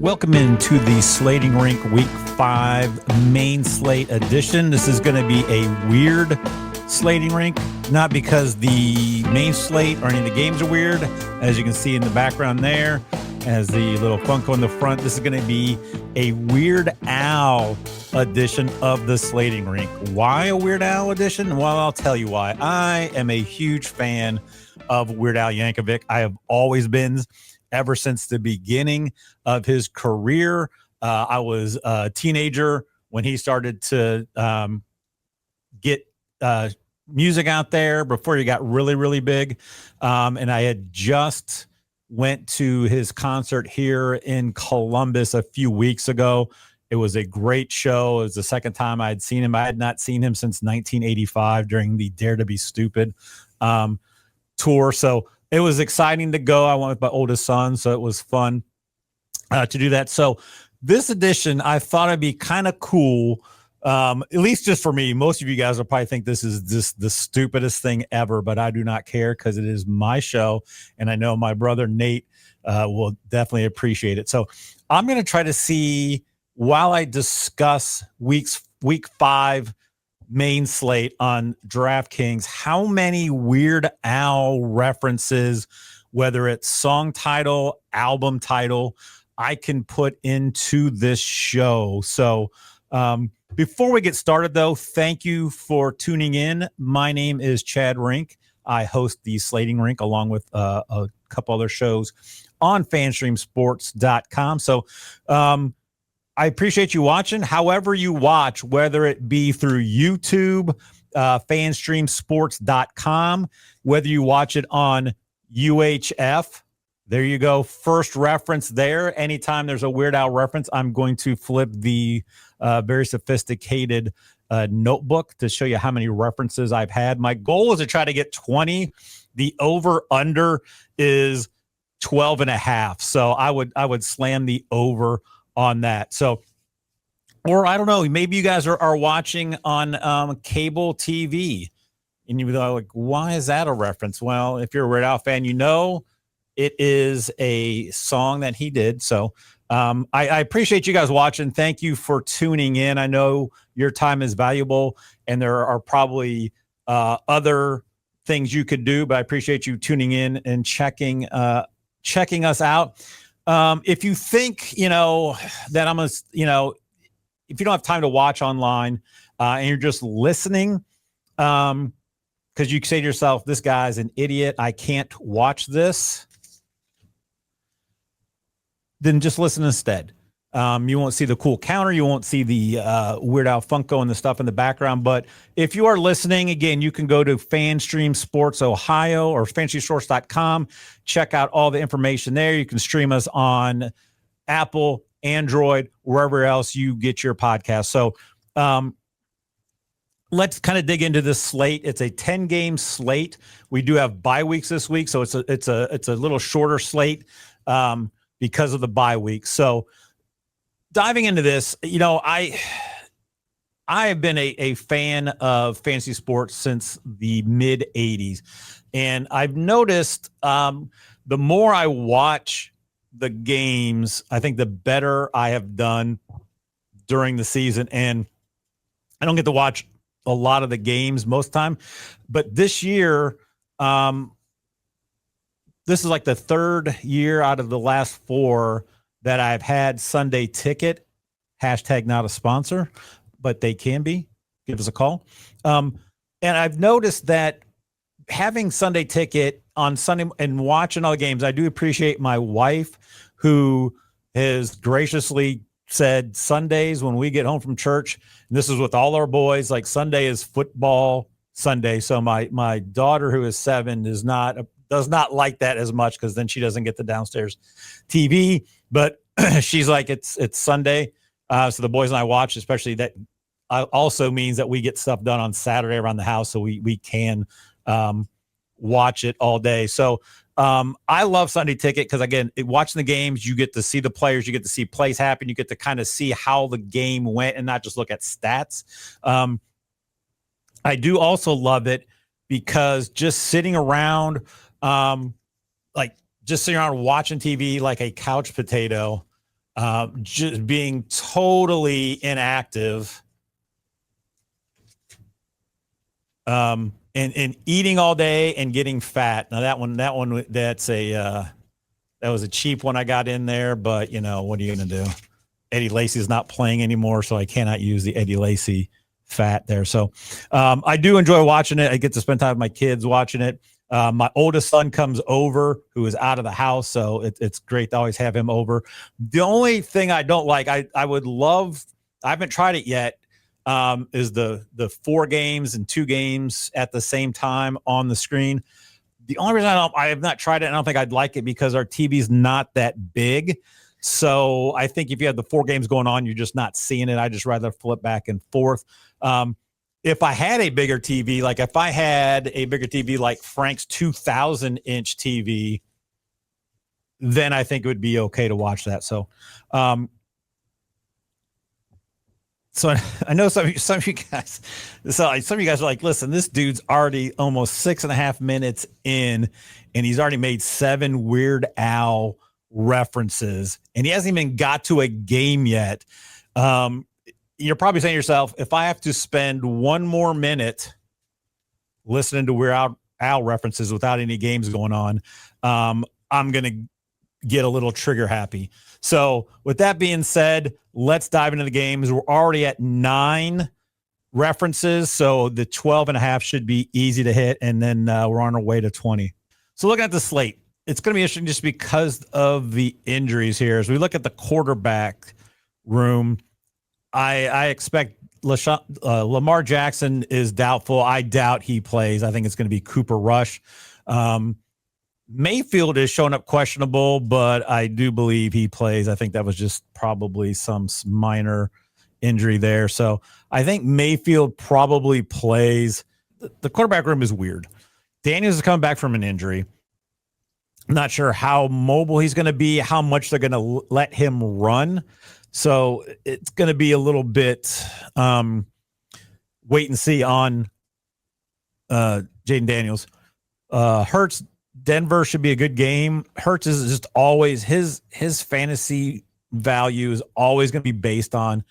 Welcome into the Slating Rink Week 5 Main Slate edition. This is going to be a weird Slating Rink, not because the main slate or any of the games are weird, as you can see in the background there, as the little Funko in the front. This is going to be a Weird Al edition of the Slating Rink. Why a Weird Al edition? Well, I'll tell you why. I am a huge fan of Weird Al Yankovic. I have always been, ever since the beginning of his career. I was a teenager when he started to get music out there before he got really, really big. And I had just went to his concert here in Columbus a few weeks ago. It was a great show. It was the second time I had seen him. I had not seen him since 1985 during the Dare to Be Stupid tour. So it was exciting to go. I went with my oldest son, so it was fun to do that. So this edition, I thought it'd be kind of cool, at least just for me. Most of you guys will probably think this is just the stupidest thing ever, but I do not care because it is my show, and I know my brother Nate will definitely appreciate it. So I'm going to try to see, while I discuss week 5 main slate on DraftKings, how many Weird Al references, whether it's song title, album title, I can put into this show. So before we get started, though, thank you for tuning in. My name is Chad Rink. I host the Slating Rink along with a couple other shows on fanstreamsports.com. So I appreciate you watching. However you watch, whether it be through YouTube, fanstreamsports.com, whether you watch it on UHF, there you go. First reference there. Anytime there's a Weird Al reference, I'm going to flip the very sophisticated notebook to show you how many references I've had. My goal is to try to get 20. The over-under is 12.5. So I would slam the over on that. So, or I don't know, maybe you guys are watching on cable TV and you're like, why is that a reference? Well, if you're a Weird Al fan, you know it is a song that he did. So I appreciate you guys watching. Thank you for tuning in. I know your time is valuable and there are probably other things you could do, but I appreciate you tuning in and checking us out. If you think, that I'm if you don't have time to watch online and you're just listening, because you say to yourself, this guy's an idiot, I can't watch this, then just listen instead. You won't see the cool counter. You won't see the Weird Al Funko and the stuff in the background. But if you are listening, again, you can go to FanStream Sports Ohio or FanStreamSports.com. Check out all the information there. You can stream us on Apple, Android, wherever else you get your podcast. So let's kind of dig into this slate. It's a 10-game slate. We do have bye weeks this week, so it's a little shorter slate because of the bye week. So diving into this, I have been a fan of fantasy sports since the mid 80s. And I've noticed the more I watch the games, I think the better I have done during the season. And I don't get to watch a lot of the games most of the time, but this year, this is like the third year out of the last 4 that I've had Sunday Ticket, hashtag not a sponsor, but they can be. Give us a call. And I've noticed that having Sunday Ticket on Sunday and watching all the games, I do appreciate my wife who has graciously said Sundays when we get home from church, and this is with all our boys, like Sunday is football Sunday. So my daughter, who is 7, does not like that as much because then she doesn't get the downstairs TV. But she's like, it's Sunday. So the boys and I watch, especially that also means that we get stuff done on Saturday around the house. So we can watch it all day. So I love Sunday Ticket because, again, watching the games, you get to see the players, you get to see plays happen. You get to kind of see how the game went and not just look at stats. I do also love it because just sitting around, just sitting around watching TV like a couch potato, just being totally inactive, and eating all day and getting fat. Now that one, that was a cheap one I got in there, but what are you going to do? Eddie Lacy is not playing anymore, so I cannot use the Eddie Lacy fat there. So I do enjoy watching it. I get to spend time with my kids watching it. My oldest son comes over, who is out of the house, so it's great to always have him over. The only thing I don't like, I would love, I haven't tried it yet, is the 4 games and 2 games at the same time on the screen. The only reason I have not tried it, I don't think I'd like it, because our TV's not that big. So I think if you have the 4 games going on, you're just not seeing it. I just rather flip back and forth. If I had a bigger TV, like Frank's 2,000-inch TV, then I think it would be okay to watch that. So, so I know some of you guys. So some of you guys are like, listen, this dude's already almost 6.5 minutes in, and he's already made 7 Weird Al references, and he hasn't even got to a game yet. You're probably saying to yourself, if I have to spend 1 more minute listening to Weird Al references without any games going on, I'm going to get a little trigger happy. So with that being said, let's dive into the games. We're already at 9 references, so the 12.5 should be easy to hit, and then we're on our way to 20. So looking at the slate, it's going to be interesting just because of the injuries here. As we look at the quarterback room, I expect Lamar Jackson is doubtful. I doubt he plays. I think it's going to be Cooper Rush. Mayfield is showing up questionable, but I do believe he plays. I think that was just probably some minor injury there. So I think Mayfield probably plays. The quarterback room is weird. Daniels is coming back from an injury. I'm not sure how mobile he's going to be, how much they're going to let him run. So it's going to be a little bit wait and see on Jaden Daniels. Hurts, Denver should be a good game. Hurts is just always, his fantasy value is always going to be based on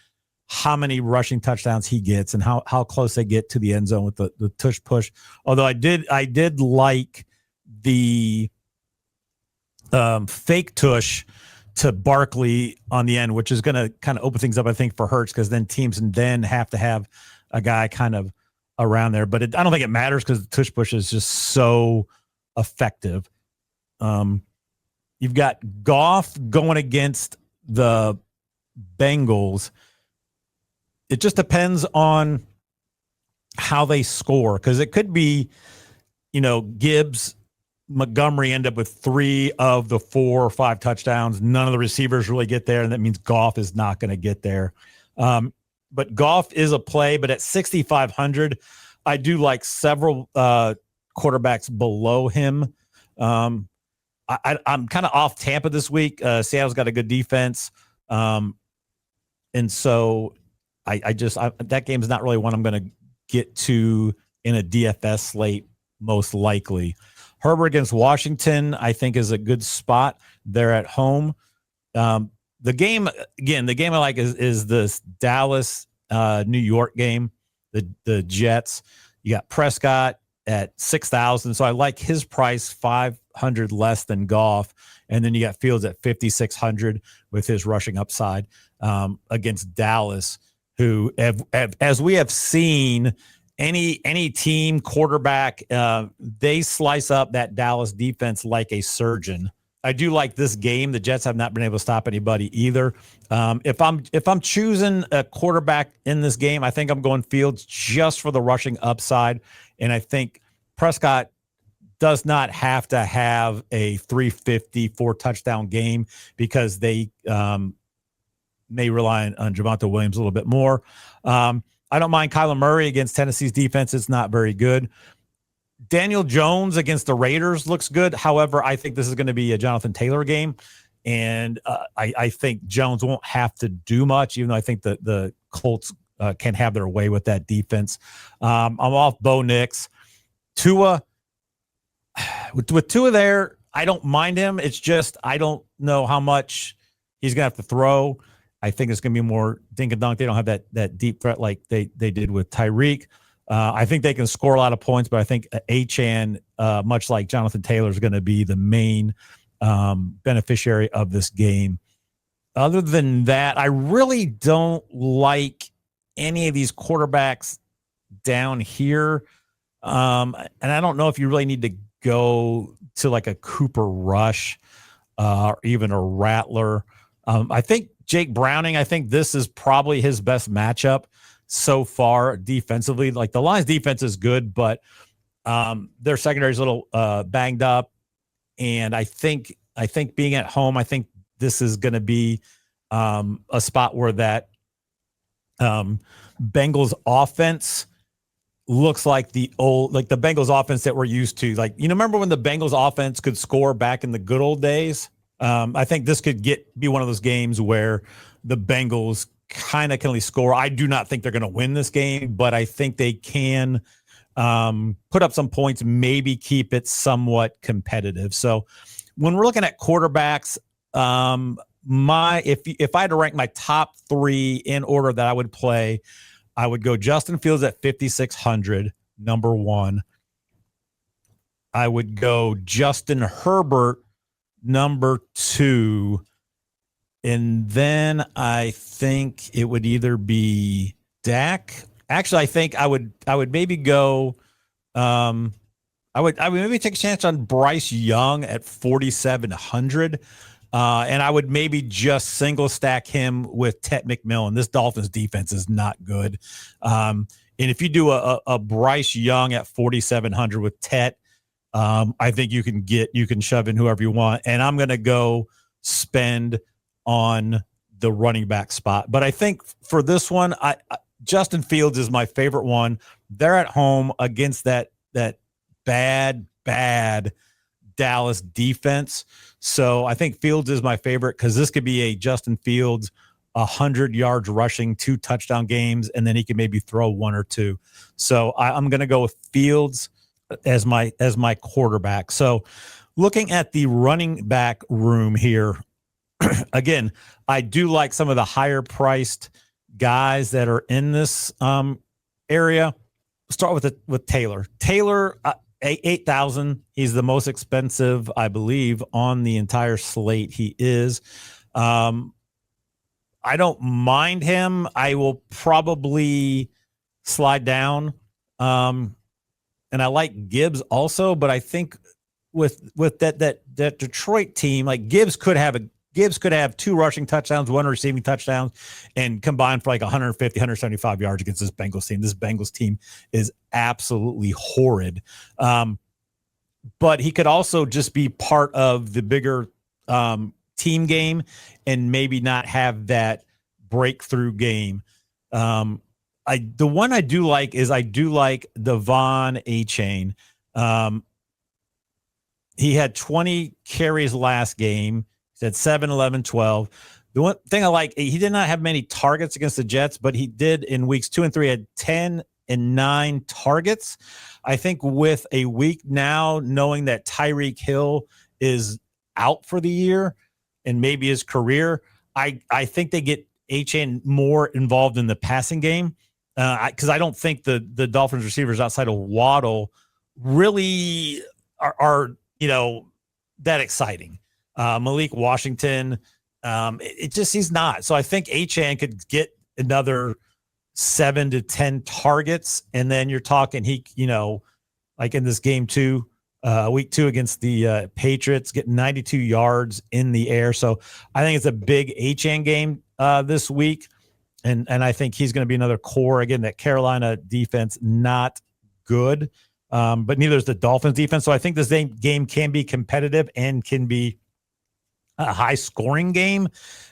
how many rushing touchdowns he gets and how close they get to the end zone with the tush push. Although I did like the fake tush to Barkley on the end, which is going to kind of open things up, I think, for Hurts, because then teams and then have to have a guy kind of around there. But I don't think it matters because the tush push is just so effective. You've got Goff going against the Bengals. It just depends on how they score, because it could be, Gibbs, Montgomery end up with 3 of the 4 or 5 touchdowns. None of the receivers really get there, and that means Goff is not going to get there. But Goff is a play, but at 6,500, I do like several quarterbacks below him. I'm kind of off Tampa this week. Seattle's got a good defense. And so that game's not really one I'm going to get to in a DFS slate, most likely. Herbert against Washington, I think, is a good spot. They're at home. The game I like is this Dallas, New York game, the Jets. You got Prescott at 6,000. So I like his price, 500 less than Goff. And then you got Fields at 5,600 with his rushing upside against Dallas, who as we have seen, any team quarterback, they slice up that Dallas defense like a surgeon. I do like this game. The Jets have not been able to stop anybody either. If I'm choosing a quarterback in this game, I think I'm going Fields just for the rushing upside. And I think Prescott does not have to have a 350 4-touchdown game, because they may rely on Javonte Williams a little bit more. I don't mind Kyler Murray against Tennessee's defense. It's not very good. Daniel Jones against the Raiders looks good. However, I think this is going to be a Jonathan Taylor game. And I think Jones won't have to do much, even though I think the Colts can have their way with that defense. I'm off Bo Nix. Tua, with Tua there, I don't mind him. It's just I don't know how much he's going to have to throw. I think it's going to be more dink and dunk. They don't have that deep threat like they did with Tyreek. I think they can score a lot of points, but I think Achane, much like Jonathan Taylor, is going to be the main beneficiary of this game. Other than that, I really don't like any of these quarterbacks down here. And I don't know if you really need to go to like a Cooper Rush or even a Rattler. I think Jake Browning, I think this is probably his best matchup so far defensively. Like the Lions defense is good, but their secondary is a little banged up. And I think being at home, I think this is going to be a spot where that Bengals offense looks like the Bengals offense that we're used to. Like, remember when the Bengals offense could score back in the good old days? I think this could be one of those games where the Bengals kind of can only score. I do not think they're going to win this game, but I think they can put up some points, maybe keep it somewhat competitive. So when we're looking at quarterbacks, if I had to rank my top 3 in order that I would play, I would go Justin Fields at 5,600, number 1. I would go Justin Herbert, number 2. And then I think it would either be Dak. Actually, I think I would maybe go. I would maybe take a chance on Bryce Young at 4,700. And I would maybe just single stack him with Tet McMillan. This Dolphins defense is not good. And if you do a Bryce Young at 4,700 with Tet, I think you can shove in whoever you want. And I'm going to go spend on the running back spot. But I think for this one, Justin Fields is my favorite one. They're at home against that bad Dallas defense. So I think Fields is my favorite because this could be a Justin Fields 100 yards rushing, 2 touchdown games, and then he can maybe throw 1 or 2. So I'm going to go with Fields as my quarterback. So looking at the running back room here, again, I do like some of the higher priced guys that are in this area. Start with Taylor. Taylor, 8,000. He's the most expensive, I believe, on the entire slate. He is. I don't mind him. I will probably slide down. And I like Gibbs also, but I think with that Detroit team, like Gibbs could have 2 rushing touchdowns, 1 receiving touchdowns, and combine for like 150, 175 yards against this Bengals team. This Bengals team is absolutely horrid. But he could also just be part of the bigger team game and maybe not have that breakthrough game. The one I do like is Devon Achane. He had 20 carries last game. He had 7, 11, 12. The one thing I like, he did not have many targets against the Jets, but he did in weeks 2 and 3 had 10 and 9 targets. I think with a week now, knowing that Tyreek Hill is out for the year and maybe his career, I think they get Achane more involved in the passing game because I don't think the Dolphins receivers outside of Waddle really are that exciting. Malik Washington, he's not. So I think Achane could get another 7 to 10 targets, and then you're talking like in this game week 2 against the Patriots, getting 92 yards in the air. So I think it's a big Achane game this week, and I think he's going to be another core. Again, that Carolina defense not good, but neither is the Dolphins defense. So I think this game can be competitive and can be a high scoring game.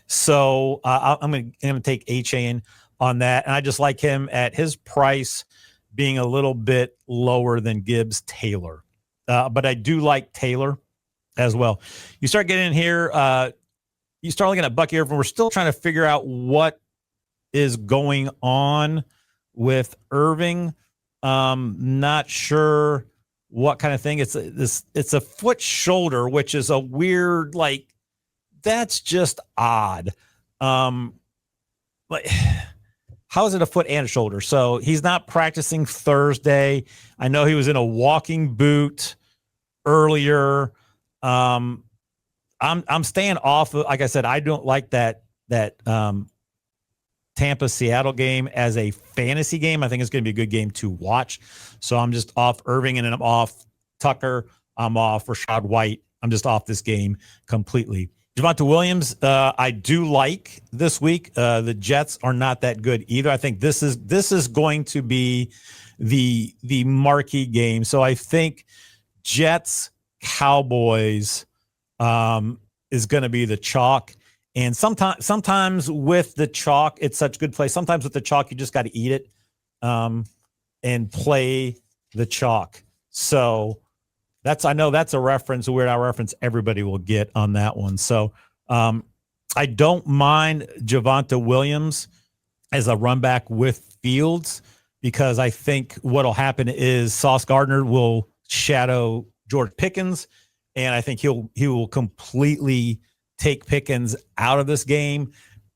So I'm going to take Achane on that. And I just like him at his price being a little bit lower than Gibbs Taylor. But I do like Taylor as well. You start getting in here, you start looking at Bucky Irvin. We're still trying to figure out what is going on with Irving. Not sure what kind of thing. It's a foot shoulder, which is a weird, that's just odd. Like, how is it a foot and a shoulder? So he's not practicing Thursday. I know he was in a walking boot earlier. I'm staying off of, like I said, I don't like that Tampa Seattle game as a fantasy game. I think it's going to be a good game to watch. So I'm just off Irving, and then I'm off Tucker. I'm off Rachaad White. I'm just off this game completely. Javonte Williams, I do like this week. The Jets are not that good either. I think this is going to be the marquee game. So I think Jets Cowboys is going to be the chalk. And sometimes with the chalk, it's such good play. Sometimes with the chalk, you just got to eat it and play the chalk. So I know that's a reference, a Weird Al reference everybody will get on that one. So I don't mind Javonte Williams as a run back with Fields, because I think what'll happen is Sauce Gardner will shadow George Pickens, and I think he will completely take Pickens out of this game,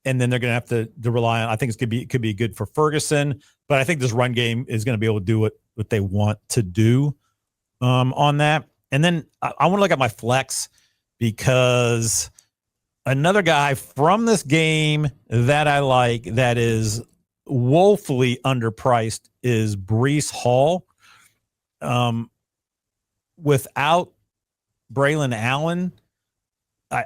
and then they're going to have to rely on. I think it could be good for Ferguson, but I think this run game is going to be able to do what they want to do on that. And then I want to look at my flex, because another guy from this game that I like that is woefully underpriced is Breece Hall. Without Braylon Allen,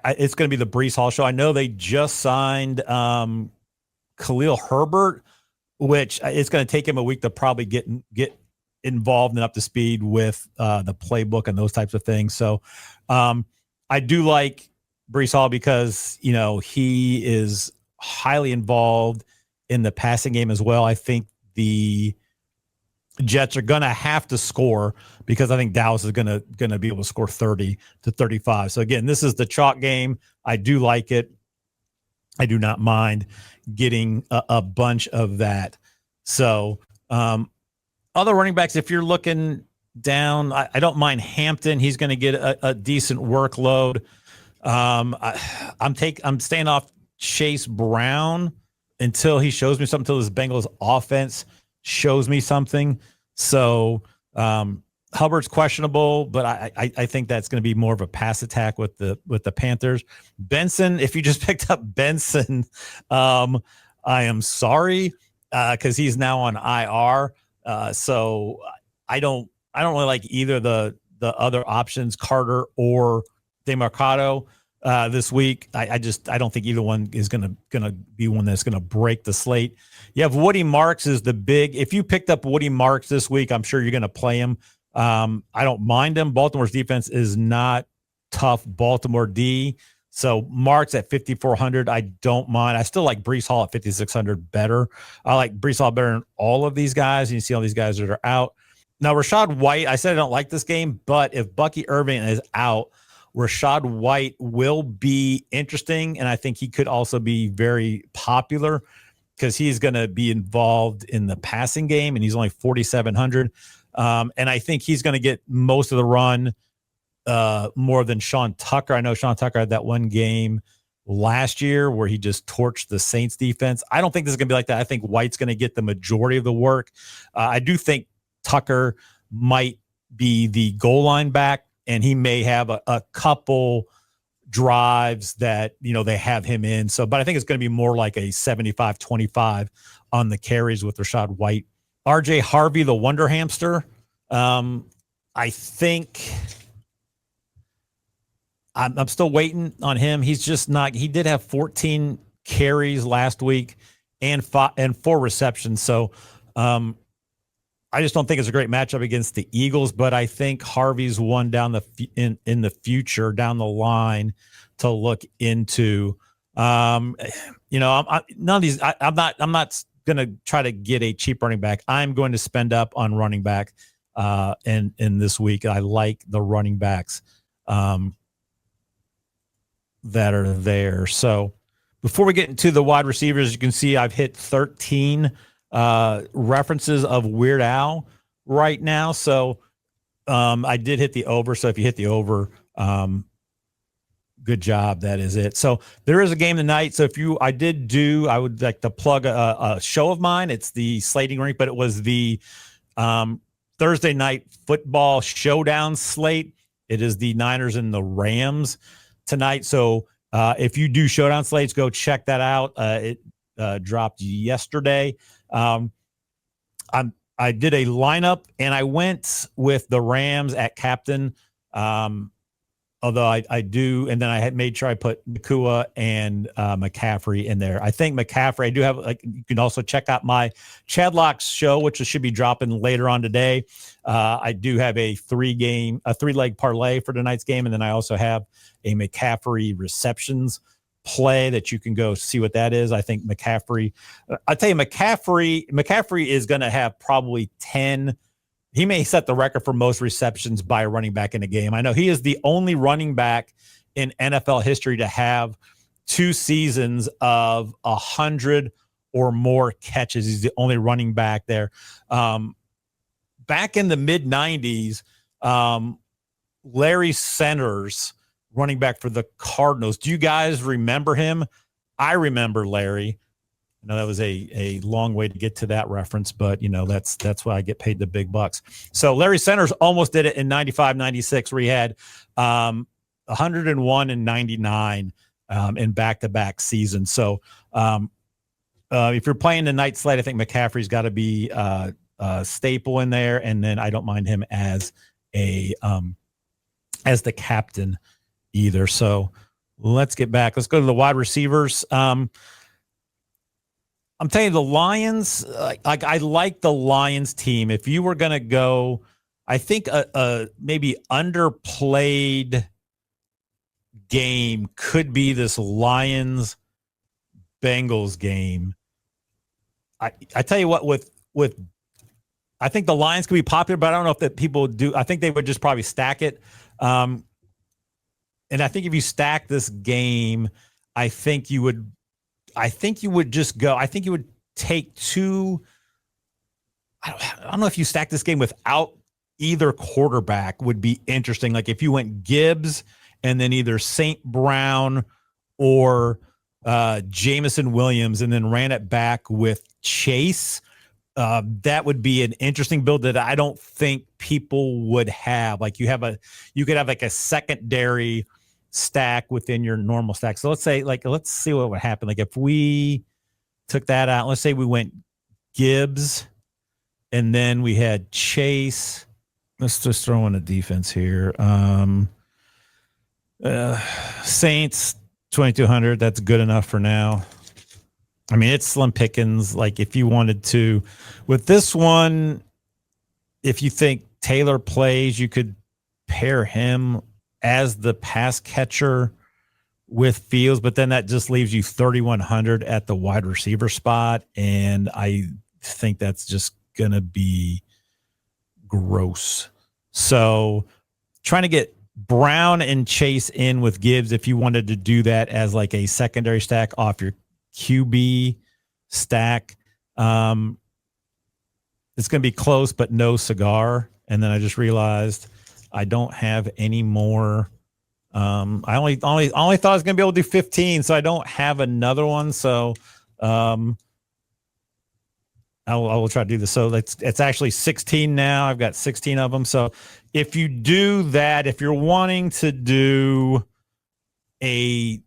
it's going to be the Breece Hall show. I know they just signed Khalil Herbert, which it's going to take him a week to probably get involved and up to speed with the playbook and those types of things. So I do like Breece Hall because, he is highly involved in the passing game as well. I think the Jets are going to have to score, because I think Dallas is going to be able to score 30 to 35. So again, this is the chalk game. I do like it. I do not mind getting a bunch of that. So other running backs, if you're looking down, I don't mind Hampton. He's going to get a decent workload. I'm staying off Chase Brown until he shows me something, until this Bengals offense shows me something. So Hubbard's questionable, but I think that's going to be more of a pass attack with the Panthers. Benson, if you just picked up Benson, I am sorry, because he's now on IR. So I don't really like either the other options, Carter or DeMarcado, this week. I don't think either one is gonna be one that's gonna break the slate. You have Woody Marks is the big. If you picked up Woody Marks this week, I'm sure you're gonna play him. I don't mind him. Baltimore's defense is not tough. Baltimore D. So Marks at 5,400, I don't mind. I still like Breece Hall at 5,600 better. I like Breece Hall better than all of these guys. And you see all these guys that are out. Now, Rachaad White, I said I don't like this game, but if Bucky Irving is out, Rachaad White will be interesting. And I think he could also be very popular, because he's going to be involved in the passing game, and he's only 4,700. And I think he's going to get most of the run, more than Sean Tucker. I know Sean Tucker had that one game last year where he just torched the Saints defense. I don't think this is going to be like that. I think White's going to get the majority of the work. I do think Tucker might be the goal line back, and he may have a couple drives that, they have him in. So, but I think it's going to be more like a 75-25 on the carries with Rachaad White. RJ Harvey, the Wonder Hamster. I think I'm still waiting on him. He's just not. He did have 14 carries last week and 4 receptions. So I just don't think it's a great matchup against the Eagles. But I think Harvey's one down in the future, down the line, to look into. None of these. I'm not going to try to get a cheap running back. I'm going to spend up on running back in this week. I like the running backs that are there. So before we get into the wide receivers, you can see I've hit 13 references of Weird Al right now. So I did hit the over. So if you hit the over, Good job. That is it. So there is a game tonight. So I would like to plug a show of mine. It's the Slating Rink, but it was the Thursday night football showdown slate. It is the Niners and the Rams tonight. So if you do showdown slates, go check that out. It dropped yesterday. I did a lineup and I went with the Rams at captain. Although I do, and then I had made sure I put Nakua and McCaffrey in there. I think McCaffrey, I do have, you can also check out my Chadlock's show, which should be dropping later on today. I do have a three-leg parlay for tonight's game, and then I also have a McCaffrey receptions play that you can go see what that is. I think McCaffrey, I tell you, McCaffrey is going to have probably 10. He may set the record for most receptions by a running back in a game. I know he is the only running back in NFL history to have 2 seasons of 100 or more catches. He's the only running back there. Back in the mid-90s, Larry Centers, running back for the Cardinals. Do you guys remember him? I remember Larry. I know that was a long way to get to that reference, but that's why I get paid the big bucks. So Larry Centers almost did it in 95, 96, where he had 101 and 99 in back-to-back seasons. So if you're playing the night slate, I think McCaffrey's got to be a staple in there, and then I don't mind him as the captain either. So let's get back. Let's go to the wide receivers. I'm telling you, the Lions, I like the Lions team. If you were going to go, I think a maybe underplayed game could be this Lions-Bengals game. I tell you what, with I think the Lions could be popular, but I don't know if that people do. I think they would just probably stack it. And I think if you stack this game, I think you would just go. I think you would take 2. I don't know if you stack this game without either quarterback would be interesting. Like if you went Gibbs and then either St. Brown or Jameson Williams and then ran it back with Chase, that would be an interesting build that I don't think people would have. Like you could have like a secondary stack within your normal stack. So let's see what would happen. Like if we took that out, let's say we went Gibbs and then we had Chase. Let's just throw in a defense here. Saints 2,200. That's good enough for now. I mean, it's slim pickings. Like if you wanted to, with this one, if you think Taylor plays, you could pair him as the pass catcher with Fields, but then that just leaves you 3,100 at the wide receiver spot. And I think that's just going to be gross. So trying to get Brown and Chase in with Gibbs, if you wanted to do that as like a secondary stack off your QB stack, it's going to be close, but no cigar. And then I just realized I don't have any more. I only thought I was going to be able to do 15, so I don't have another one. So I will try to do this. So it's actually 16 now. I've got 16 of them. So if you do that, if you're wanting to do a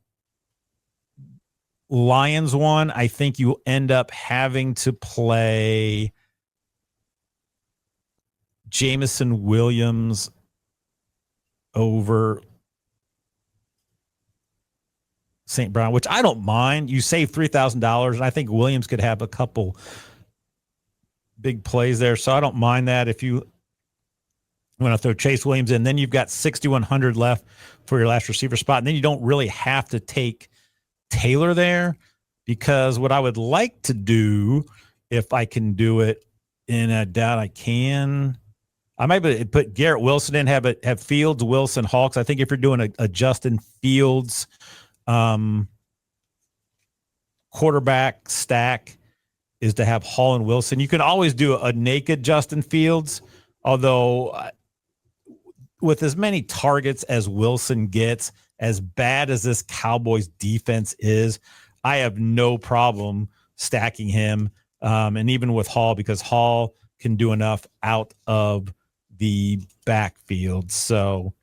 Lions one, I think you end up having to play Jameson Williams over St. Brown, which I don't mind. You save $3,000, and I think Williams could have a couple big plays there, so I don't mind that. If you want to throw Chase Williams in, then you've got 6,100 left for your last receiver spot, and then you don't really have to take Taylor there, because what I would like to do, if I can do it, and I doubt I can, I might put Garrett Wilson in, have Fields, Wilson, Hawks. I think if you're doing a Justin Fields quarterback stack, is to have Hall and Wilson. You can always do a naked Justin Fields, although with as many targets as Wilson gets as bad as this Cowboys defense is, I have no problem stacking him. And even with Hall, because Hall can do enough out of the backfield. So,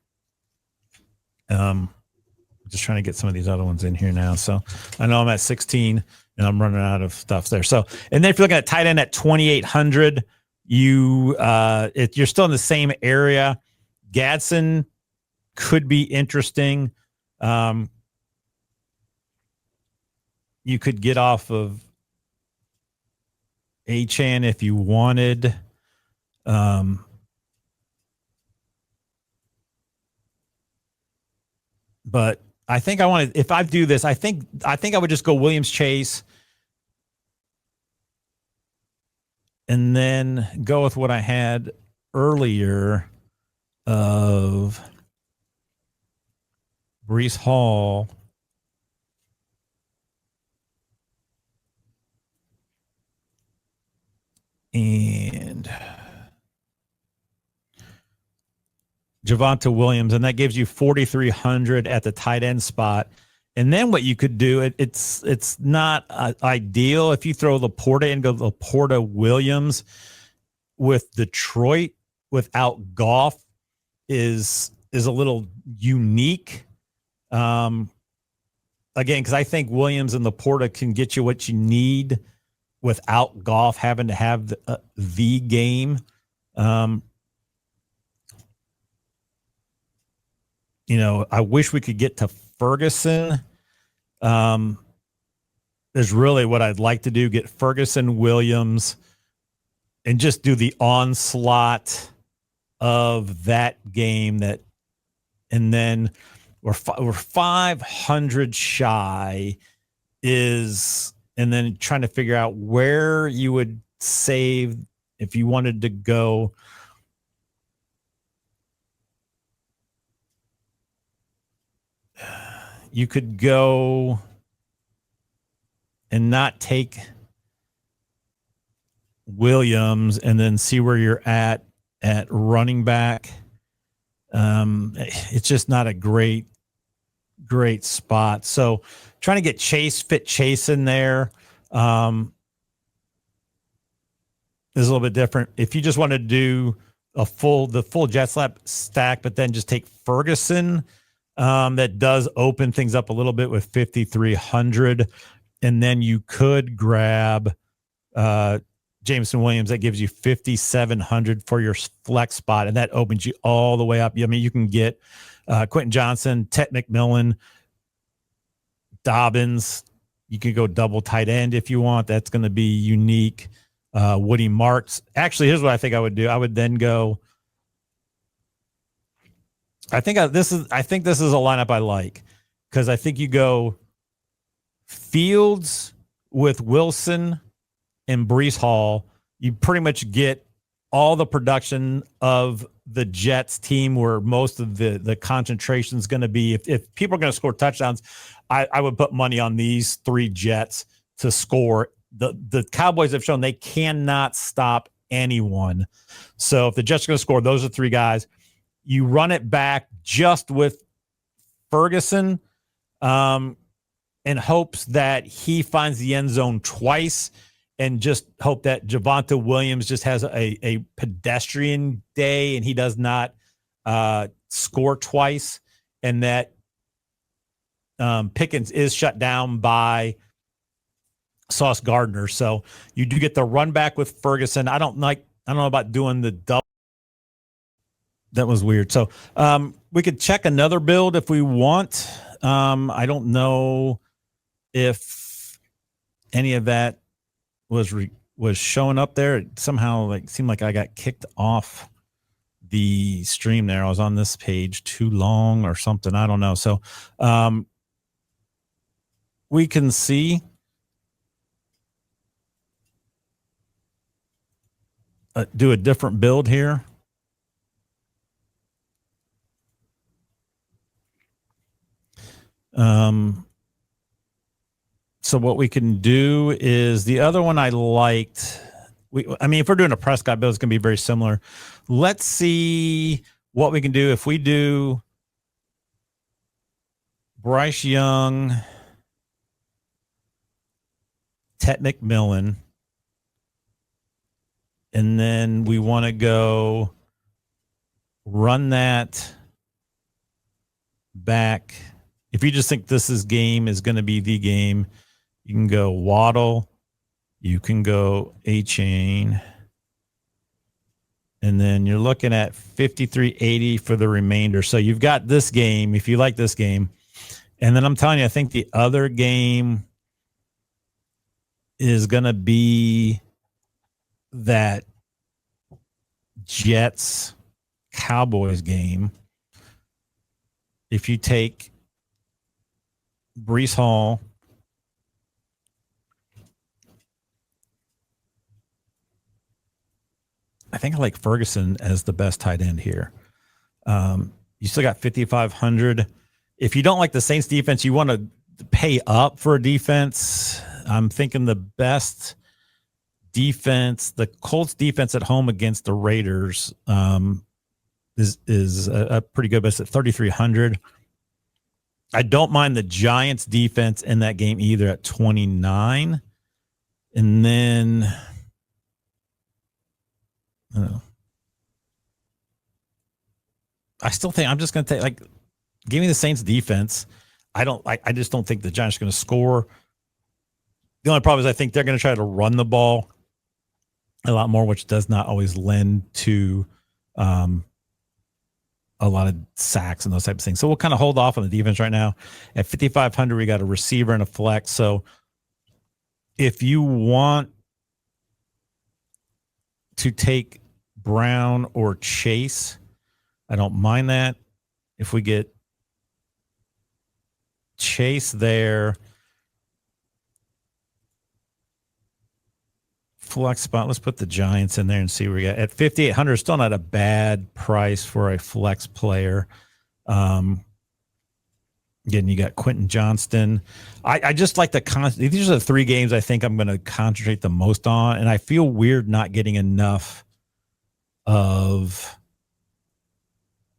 just trying to get some of these other ones in here now. So I know I'm at 16 and I'm running out of stuff there. So, and then if you're looking at tight end at 2,800, you're still in the same area. Gadsden could be interesting. You could get off of Achane if you wanted. But I think if I do this, I think I would just go Williams Chase and then go with what I had earlier of Breece Hall and Javonte Williams, and that gives you 4,300 at the tight end spot. And then what you could do, it's not ideal if you throw Laporta and go Laporta Williams with Detroit without Goff is a little unique. Again, because I think Williams and Laporta can get you what you need without Goff having to have the game. I wish we could get to Ferguson. Is really what I'd like to do, get Ferguson, Williams, and just do the onslaught of that game and then we're 500 shy and then trying to figure out where you would save if you wanted to go. You could go and not take Williams and then see where you're at running back. It's just not a great spot. So trying to get fit Chase in there is a little bit different. If you just want to do the full jet stack, but then just take Ferguson, that does open things up a little bit with 5,300. And then you could grab Jameson Williams. That gives you 5,700 for your flex spot. And that opens you all the way up. I mean, you can get Quentin Johnson, Ted McMillan, Dobbins. You can go double tight end if you want. That's going to be unique. Woody Marks. Actually, here's what I think I would do. I would then go. I think this is a lineup I like, because I think you go Fields with Wilson and Breece Hall. You pretty much get all the production of the Jets team, where most of the concentration is going to be. If people are going to score touchdowns, I would put money on these three Jets to score. The Cowboys have shown they cannot stop anyone. So if the Jets are going to score, those are three guys. You run it back just with Ferguson in hopes that he finds the end zone twice, and just hope that Javonte Williams just has a pedestrian day and he does not score twice, and that Pickens is shut down by Sauce Gardner. So you do get the run back with Ferguson. I don't know about doing the double. That was weird. So we could check another build if we want. I don't know if any of that was showing up there. It somehow seemed like I got kicked off the stream there. I was on this page too long or something. I don't know. So we can see do a different build here. So what we can do is, the other one I liked, if we're doing a Prescott build, it's going to be very similar. Let's see what we can do if we do Bryce Young, Ted McMillan, and then we want to go run that back. If you just think this game is going to be the game, you can go Waddle, you can go Achane, and then you're looking at 53.80 for the remainder. So you've got this game, if you like this game. And then I'm telling you, I think the other game is going to be that Jets Cowboys game. If you take Breece Hall, I think I like Ferguson as the best tight end here. You still got 5,500. If you don't like the Saints defense, you want to pay up for a defense. I'm thinking the best defense, the Colts defense at home against the Raiders, is a pretty good, but it's at 3,300. I don't mind the Giants defense in that game either at 29. And then I don't know. I still think I'm just going to take give me the Saints defense. I just don't think the Giants are going to score. The only problem is I think they're going to try to run the ball a lot more, which does not always lend to a lot of sacks and those types of things. So we'll kind of hold off on the defense right now. At 5,500, we got a receiver and a flex. So if you want to take Brown or Chase, I don't mind that. If we get Chase there, flex spot, let's put the Giants in there and see where we got. At 5,800, still not a bad price for a flex player. Again, you got Quentin Johnston. I just like these are the three games I think I'm going to concentrate the most on, and I feel weird not getting enough of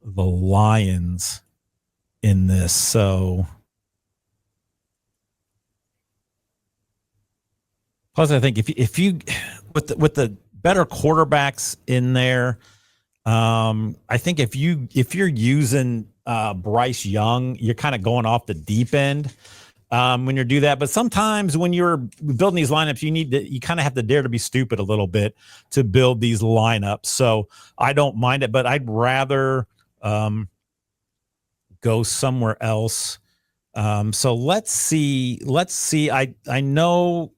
the Lions in this. So plus, I think if you with the better quarterbacks in there, I think if you're using Bryce Young, you're kind of going off the deep end when you do that. But sometimes when you're building these lineups, you kind of have to dare to be stupid a little bit to build these lineups. So I don't mind it, but I'd rather go somewhere else. So let's see. I know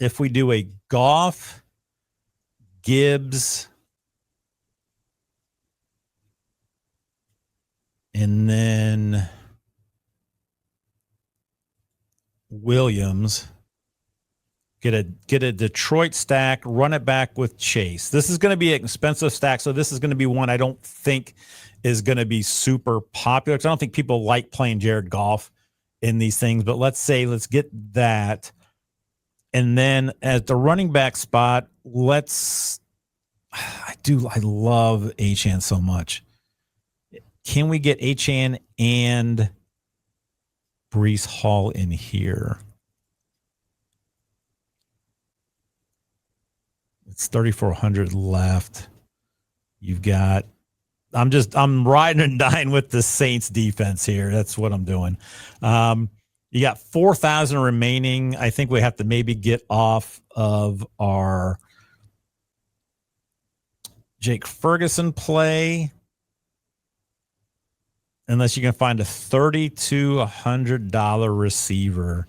if we do a Goff, Gibbs, and then Williams, get a Detroit stack, run it back with Chase. This is going to be an expensive stack, so this is going to be one I don't think is going to be super popular, because I don't think people like playing Jared Goff in these things. But let's get that. And then at the running back spot, I love Achane so much. Can we get Achane and Breece Hall in here? It's 3,400 left. You've got, I'm riding and dying with the Saints defense here. That's what I'm doing. You got 4,000 remaining. I think we have to maybe get off of our Jake Ferguson play, unless you can find a $30 to $100 receiver.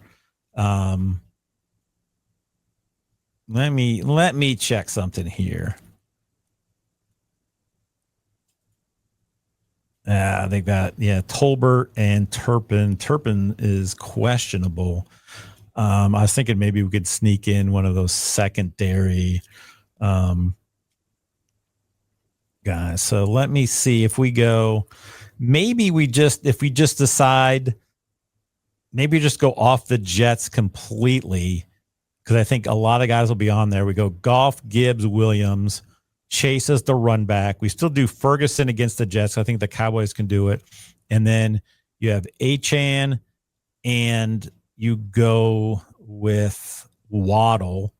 Let me check something here. They got Tolbert and Turpin. Turpin is questionable. I was thinking maybe we could sneak in one of those secondary guys. So let me see if we go. Maybe if we just decide, maybe just go off the Jets completely, because I think a lot of guys will be on there. We go Goff, Gibbs, Williams, Chase as the run back. We still do Ferguson against the Jets. I think the Cowboys can do it. And then You have Achane, and you go with Waddle.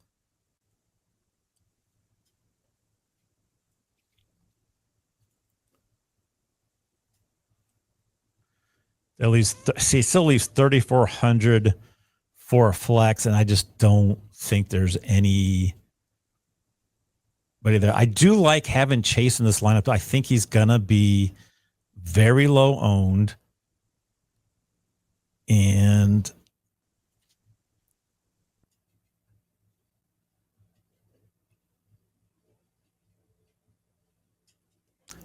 At least, see, it still leaves 3,400 for a flex, and I just don't think there's anybody there. I do like having Chase in this lineup. I think he's gonna be very low owned, and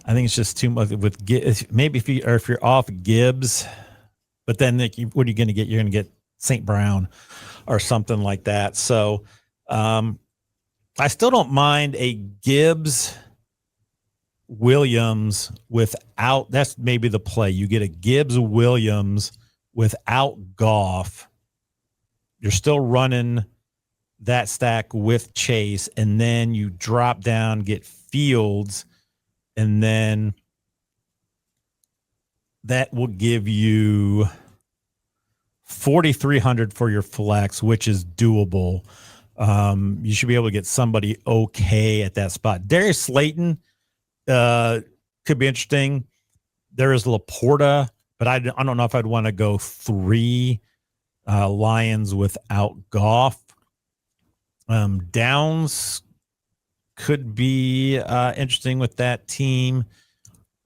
I think it's just too much with maybe if you're off Gibbs, but then what are you going to get? You're going to get St. Brown or something like that. So I still don't mind a Gibbs Williams without. That's maybe the play. You get a Gibbs Williams without Goff. You're still running that stack with Chase, and then you drop down, get Fields, and then that will give you 4,300 for your flex, which is doable. You should be able to get somebody okay at that spot. Darius Slayton could be interesting. There is Laporta, but I don't know if I'd want to go 3 Lions without Goff. Downs could be interesting with that team.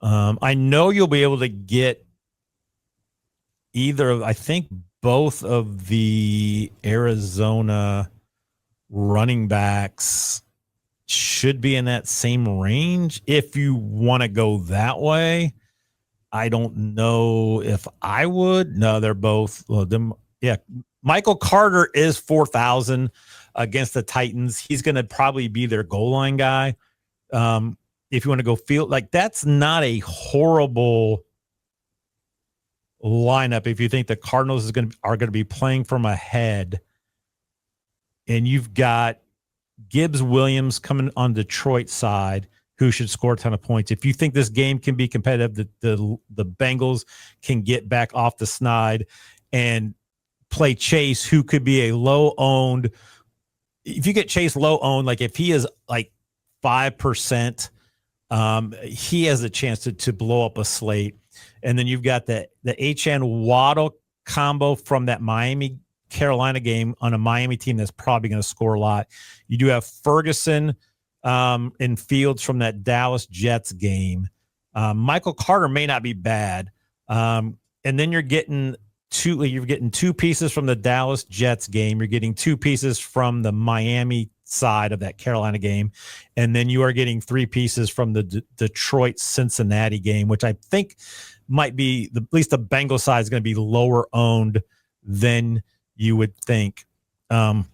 I know you'll be able to get I think both of the Arizona running backs should be in that same range if you want to go that way. I don't know if I would. No, they're both. Well, yeah. Michael Carter is 4,000 against the Titans. He's going to probably be their goal line guy. If you want to go field, like that's not a horrible lineup. If you think the Cardinals are going to be playing from ahead, and you've got Gibbs Williams coming on Detroit side, who should score a ton of points. If you think this game can be competitive, the Bengals can get back off the snide and play Chase, who could be a low owned. If you get Chase low owned, like if he is like 5%, he has a chance to blow up a slate. And then you've got the Achane Waddle combo from that Miami Carolina game on a Miami team that's probably going to score a lot. You do have Ferguson and Fields from that Dallas Jets game. Michael Carter may not be bad. And then you're getting two pieces from the Dallas Jets game. You're getting 2 pieces from the Miami side of that Carolina game. And then you are getting 3 pieces from the Detroit Cincinnati game, which I think might be at least the Bengals side is going to be lower owned than you would think. And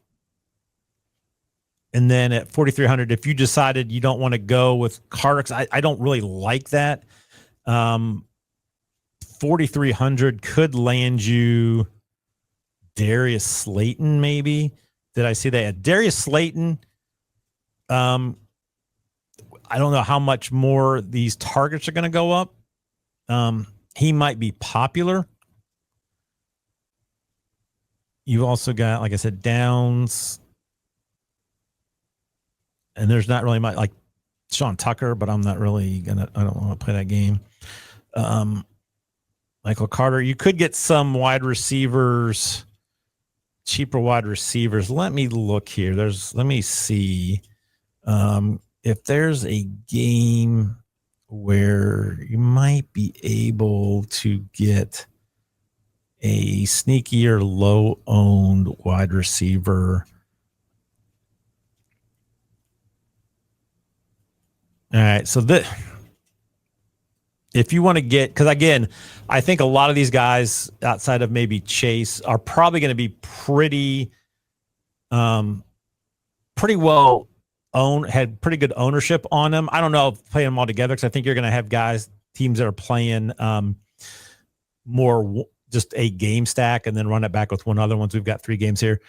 then at 4,300, if you decided you don't want to go with Carter, I don't really like that. 4,300 could land you Darius Slayton, maybe. Did I see that? Darius Slayton, I don't know how much more these targets are going to go up. He might be popular. You've also got, like I said, Downs. And there's not really much like Sean Tucker, but I'm not really I don't want to play that game. Michael Carter. You could get some wide receivers, cheaper wide receivers. Let me look here. Let me see if there's a game where you might be able to get a sneakier, low-owned wide receiver. All right, so if you want to get, because again, I think a lot of these guys outside of maybe Chase are probably going to be pretty well owned, had pretty good ownership on them. I don't know if playing them all together, because I think you're going to have teams that are playing more just a game stack and then run it back with one other ones. We've got 3 games here.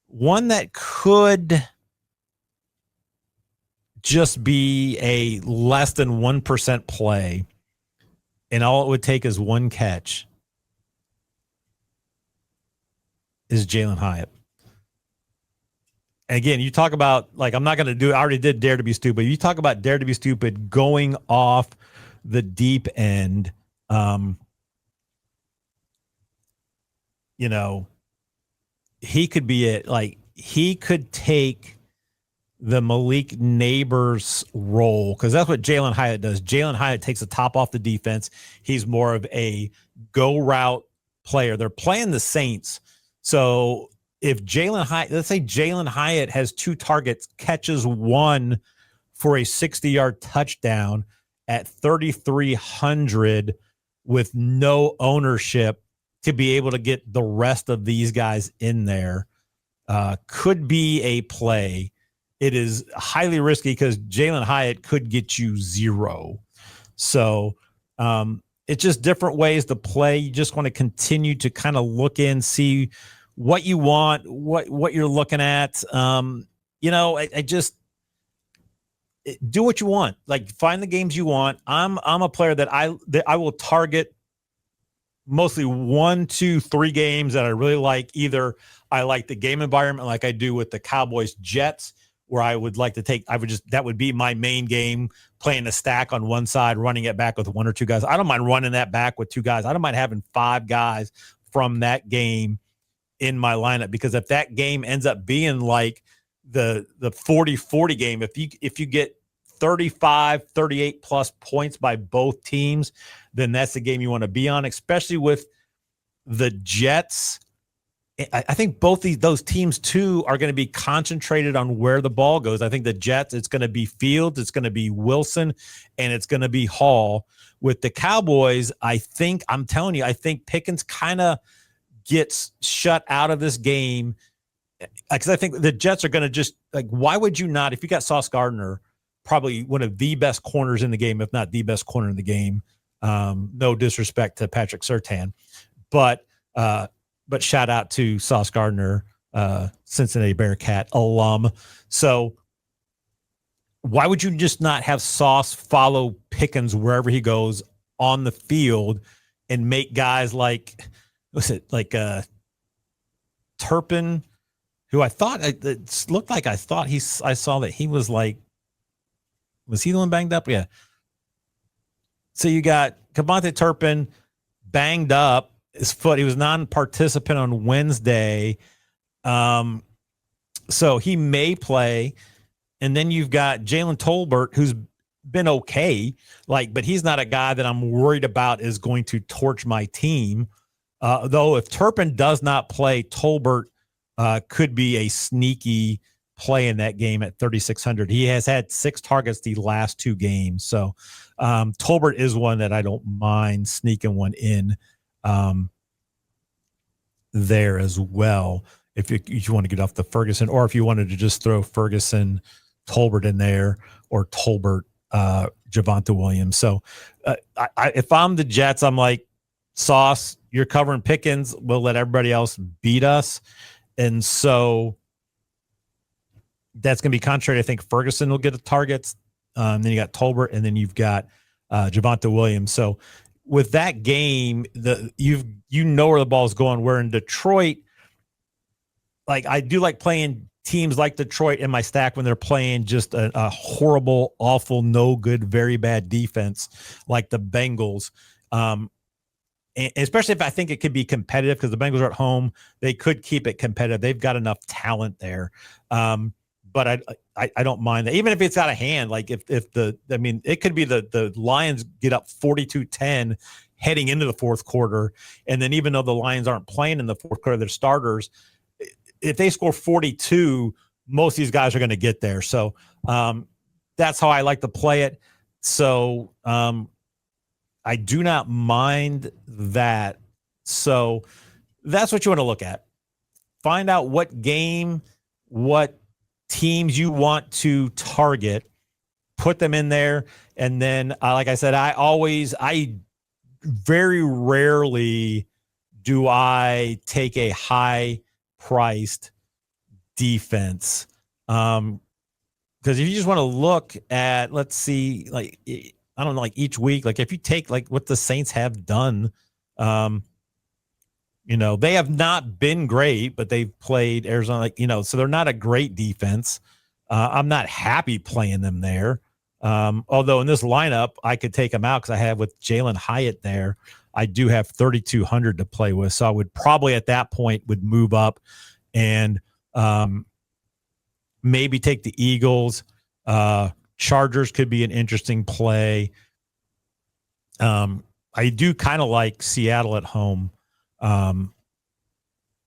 One that could just be a less than 1% play, and all it would take is 1 catch, is Jalen Hyatt. And again, you talk about, like, I'm not going to do, I already did Dare to be Stupid. You talk about Dare to be Stupid going off the deep end. You know, he could be it. Like, he could take the Malik Neighbors role, because that's what Jalen Hyatt does. Jalen Hyatt takes the top off the defense. He's more of a go route player. They're playing the Saints. So if Jalen Hyatt, let's say Jalen Hyatt has 2 targets, catches 1 for a 60-yard touchdown at 3,300 with no ownership to be able to get the rest of these guys in there, could be a play. It is highly risky because Jalen Hyatt could get you 0. So it's just different ways to play. You just want to continue to kind of look in, see what you want, what you're looking at. I just do what you want. Like, find the games you want. I'm a player that I will target mostly 1, 2, 3 games that I really like. Either I like the game environment, like I do with the Cowboys Jets, where I would like to take, that would be my main game, playing a stack on one side, running it back with 1 or 2 guys. I don't mind running that back with 2 guys. I don't mind having 5 guys from that game in my lineup, because if that game ends up being like the 40-40 game, if you get 35, 38 plus points by both teams, then that's the game you want to be on, especially with the Jets. I think both those teams too are going to be concentrated on where the ball goes. I think the Jets, it's going to be Fields, it's going to be Wilson, and it's going to be Hall. With the Cowboys, I'm telling you, I think Pickens kind of gets shut out of this game, because I think the Jets are going to just, like, why would you not, if you got Sauce Gardner, probably one of the best corners in the game, if not the best corner in the game. No disrespect to Patrick Surtain, but shout out to Sauce Gardner, Cincinnati Bearcat alum. So why would you just not have Sauce follow Pickens wherever he goes on the field and make guys like, Turpin, who I thought it looked like, I saw that he was like, was he the one banged up? Yeah. So you got Kevontae Turpin banged up his foot. He was non-participant on Wednesday. So he may play. And then you've got Jalen Tolbert, who's been okay, but he's not a guy that I'm worried about is going to torch my team. Though if Turpin does not play, Tolbert could be a sneaky play in that game at 3,600. He has had 6 targets the last 2 games. So Tolbert is one that I don't mind sneaking one in there as well. If you want to get off the Ferguson, or if you wanted to just throw Ferguson, Tolbert in there, or Tolbert, Javonte Williams. So if I'm the Jets, I'm like, Sauce, you're covering Pickens. We'll let everybody else beat us. And so that's going to be contrary. I think Ferguson will get the targets. Then you got Tolbert, and then you've got Javonte Williams. So with that game, you know where the ball is going. Where in Detroit, like, I do like playing teams like Detroit in my stack when they're playing just a horrible, awful, no good, very bad defense like the Bengals. And especially if I think it could be competitive, because the Bengals are at home, they could keep it competitive. They've got enough talent there. But I don't mind that, even if it's out of hand. Like it could be the Lions get up 42-10 heading into the fourth quarter, and then even though the Lions aren't playing in the fourth quarter, their starters, if they score 42, most of these guys are going to get there. So that's how I like to play it. So I do not mind that. So that's what you want to look at. Find out what game, what teams you want to target, put them in there. And then, like I said, I very rarely do I take a high priced defense. Because if you just want to look at, let's see, like, I don't know, like each week, like if you take like what the Saints have done, They have not been great, but they've played Arizona, so they're not a great defense. I'm not happy playing them there. Although in this lineup, I could take them out because I have with Jalen Hyatt there. I do have 3,200 to play with. So I would probably at that point would move up and maybe take the Eagles. Chargers could be an interesting play. I do kind of like Seattle at home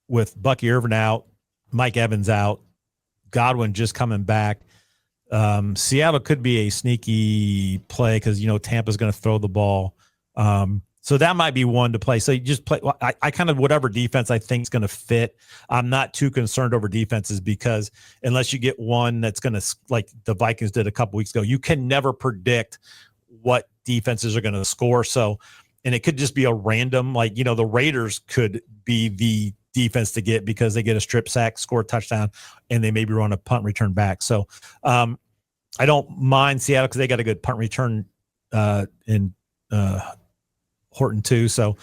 with Bucky Irvin out, Mike Evans out, Godwin just coming back. Seattle could be a sneaky play because, Tampa's going to throw the ball. So that might be one to play. So you just play. I kind of whatever defense I think is going to fit. I'm not too concerned over defenses because unless you get one that's going to, like the Vikings did a couple weeks ago, you can never predict what defenses are going to score. So, and it could just be a random, the Raiders could be the defense to get because they get a strip sack, score a touchdown, and they maybe run a punt return back. So I don't mind Seattle because they got a good punt return in Horton too. So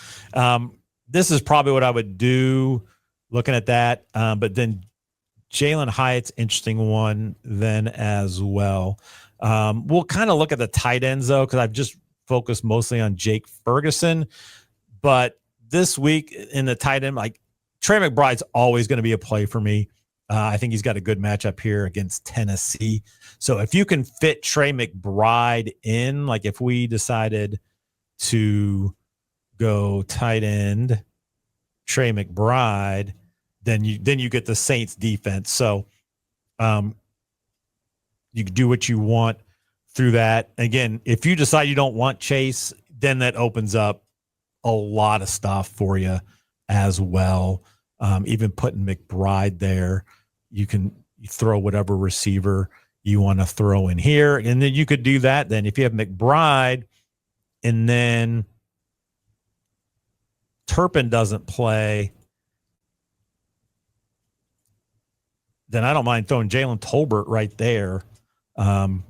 this is probably what I would do looking at that. But then Jalen Hyatt's interesting one then as well. We'll kind of look at the tight ends though, because I've just focused mostly on Jake Ferguson. But this week in the tight end, Trey McBride's always going to be a play for me. I think he's got a good matchup here against Tennessee. So if you can fit Trey McBride in, if we decided to go tight end Trey McBride, then you get the Saints defense. So you can do what you want through that. Again, if you decide you don't want Chase, then that opens up a lot of stuff for you as well. Even putting McBride there, you throw whatever receiver you want to throw in here. And then you could do that. Then if you have McBride and then Turpin doesn't play, then I don't mind throwing Jalen Tolbert right there. And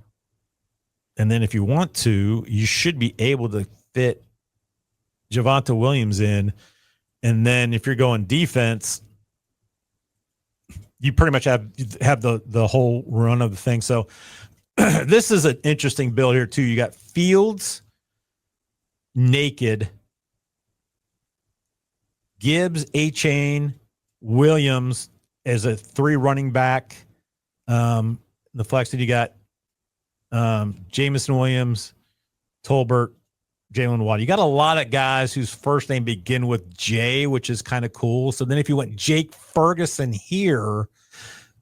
then if you want to, you should be able to fit Javonte Williams in. And then if you're going defense, you pretty much have the whole run of the thing. So this is an interesting build here too. You got Fields naked, Gibbs, Achane, Williams as a 3 running back. The flex that you got Jameson Williams, Tolbert, Jalen Watt. You got a lot of guys whose first name begin with J, which is kind of cool. So then if you went Jake Ferguson here,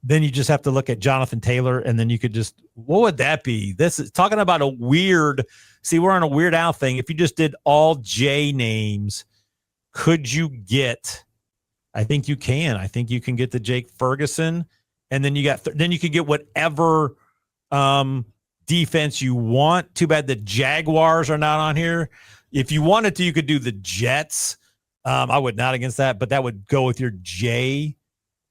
then you just have to look at Jonathan Taylor, and then you could just, what would that be? This is talking about a weird, see, we're on a Weird Al thing. If you just did all J names, could you get, I think you can. I think you can get the Jake Ferguson, and then you got, then you could get whatever defense you want. Too bad the Jaguars are not on here. If you wanted to, you could do the Jets. I would not against that, but that would go with your J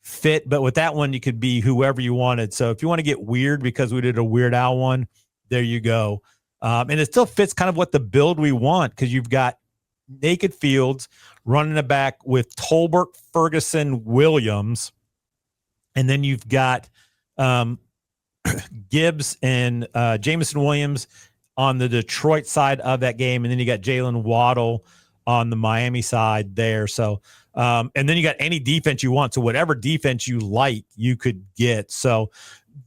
fit. But with that one, you could be whoever you wanted. So if you want to get weird, because we did a Weird Al one, there you go. And it still fits kind of what the build we want, because you've got naked Fields running it back with Tolbert, Ferguson, Williams. And then you've got Gibbs and Jameson Williams on the Detroit side of that game. And then you got Jalen Waddle on the Miami side there. So, and then you got any defense you want. So whatever defense you like, you could get. So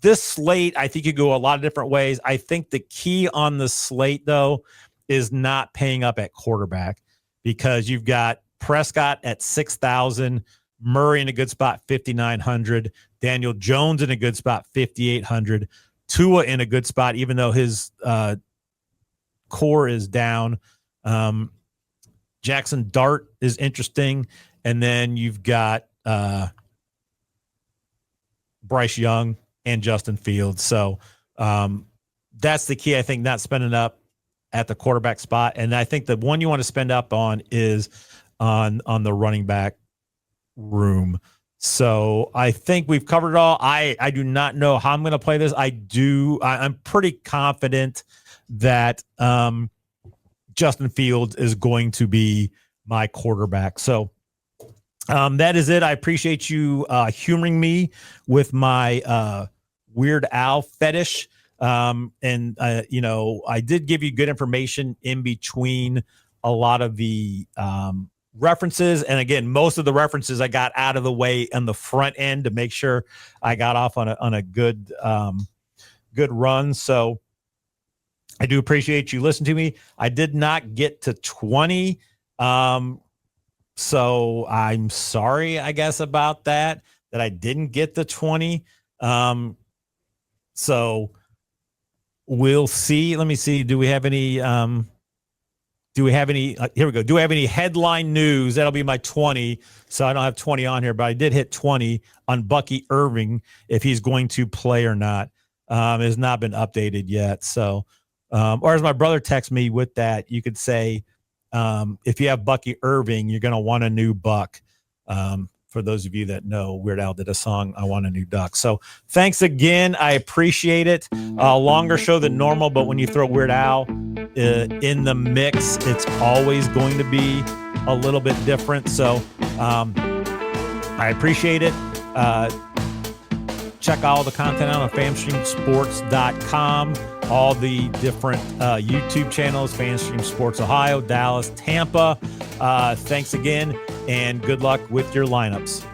this slate, I think you go a lot of different ways. I think the key on the slate, though, is not paying up at quarterback, because you've got Prescott at 6,000, Murray in a good spot, 5,900, Daniel Jones in a good spot, 5,800, Tua in a good spot, even though his core is down. Jackson Dart is interesting. And then you've got Bryce Young and Justin Fields. So that's the key, I think, not spending up at the quarterback spot. And I think the one you want to spend up on is on the running back room. So I think we've covered it all. I do not know how I'm going to play this. I'm pretty confident that Justin Fields is going to be my quarterback. So That is it. I appreciate you humoring me with my Weird Al fetish. I did give you good information in between a lot of the references. And again, most of the references I got out of the way on the front end to make sure I got off on a good run. So I do appreciate you listening to me. I did not get to 20. So I'm sorry, I guess, about that I didn't get the 20. So we'll see. Let me see. Do we have any, here we go. Do we have any headline news? That'll be my 20. So I don't have 20 on here, but I did hit 20 on Bucky Irving, if he's going to play or not. It has not been updated yet. So, or as my brother texted me with that, you could say, if you have Bucky Irving, you're going to want a new buck. For those of you that know, Weird Al did a song, I Want a New Duck. So thanks again. I appreciate it. Longer show than normal, but when you throw Weird Al in the mix, it's always going to be a little bit different. So I appreciate it. Check all the content out on fanstreamsports.com. All the different YouTube channels, Fanstream Sports Ohio, Dallas, Tampa. Thanks again, and good luck with your lineups.